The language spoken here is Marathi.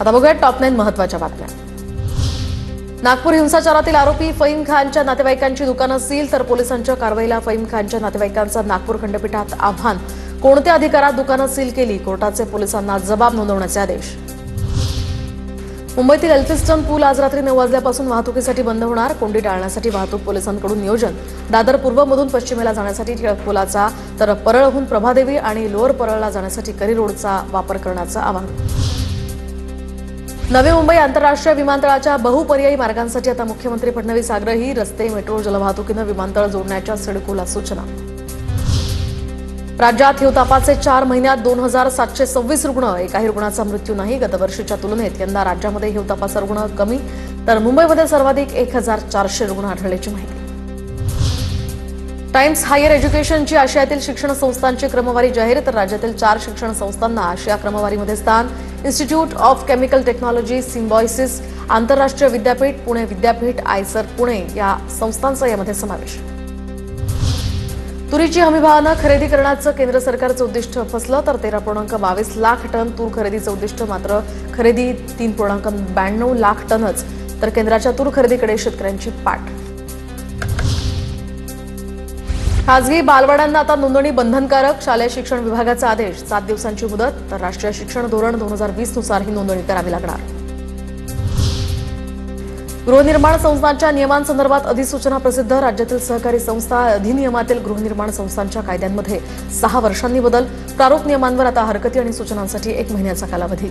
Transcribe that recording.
आता बघूया टॉप 9 महत्त्वाच्या बातम्या। नागपूर हिंसाचारातील आरोपी फहीम खानच्या नातेवाईकांची दुकानं सील तर पोलिसांच्या कारवाईला फहीम खानच्या नातेवाईकांचं नागपूर खंडपीठात आव्हान। कोणत्या अधिकारात दुकानं सील केली? कोर्टाचे पोलिसांना जबाब नोंदवण्याचे आदेश। मुंबईतील एल्फिन्स्टन पूल आज रात्री 9 वाजल्यापासून वाहतुकीसाठी बंद होणार। कोंडी टाळण्यासाठी वाहतूक पोलिसांकडून नियोजन। दादर पूर्वमधून पश्चिमेला जाण्यासाठी टिळक पुलाचा तर परळहून प्रभादेवी आणि लोअर परळला जाण्यासाठी करी रोडचा वापर करण्याचं आवाहन। नवी मुंबई आंतरराष्ट्रीय विमानतळाच्या बहुपर्यायी मार्गांसाठी आता मुख्यमंत्री फडणवीस आग्रही। रस्ते, मेट्रो, जलवाहतुकीनं विमानतळ जोडण्याच्या सिडकोला सूचना। राज्यात हिवतापाचे 4 महिन्यात 2726 रुग्ण, एकाही रुग्णाचा मृत्यू नाही। गतवर्षीच्या तुलनेत यंदा राज्यामध्ये हिवतापाचा रुग्ण कमी तर मुंबईमध्ये सर्वाधिक 1400 रुग्ण आढळल्याची माहिती। टाइम्स हायर एज्युकेशनची आशियातील शिक्षण संस्थांची क्रमवारी जाहीर तर राज्यातील 4 शिक्षण संस्थांना आशिया क्रमवारीमध्ये स्थान। Institute of chemical technology, symbiosis, आंतरराष्ट्रीय विद्यापीठ, पुणे विद्यापीठ, आयसर पुणे या संस्थांचा यामध्ये समावेश। तुरीची हमीभावानं खरेदी करण्याचं केंद्र सरकारचं उद्दिष्ट फसलं तर 13.22 लाख टन तूर खरेदीचं उद्दिष्ट मात्र खरेदी 3.92 लाख टनच तर केंद्राच्या तूर खरेदीकडे शेतकऱ्यांची पाठ। खासगी बालवाड्यांना आता नोंदणी बंधनकारक, शालेय शिक्षण विभागाचा आदेश। 7 दिवसांची मुदत तर राष्ट्रीय शिक्षण धोरण 2020 नुसार ही नोंदणी करावी लागणार। गृहनिर्माण संस्थांच्या नियमांसंदर्भात अधिसूचना प्रसिद्ध। राज्यातील सहकारी संस्था अधिनियमातील गृहनिर्माण संस्थांच्या कायद्यांमध्ये 6 वर्षांनी बदल। प्रारूप नियमांवर आता हरकती आणि सूचनांसाठी 1 महिन्याचा कालावधी।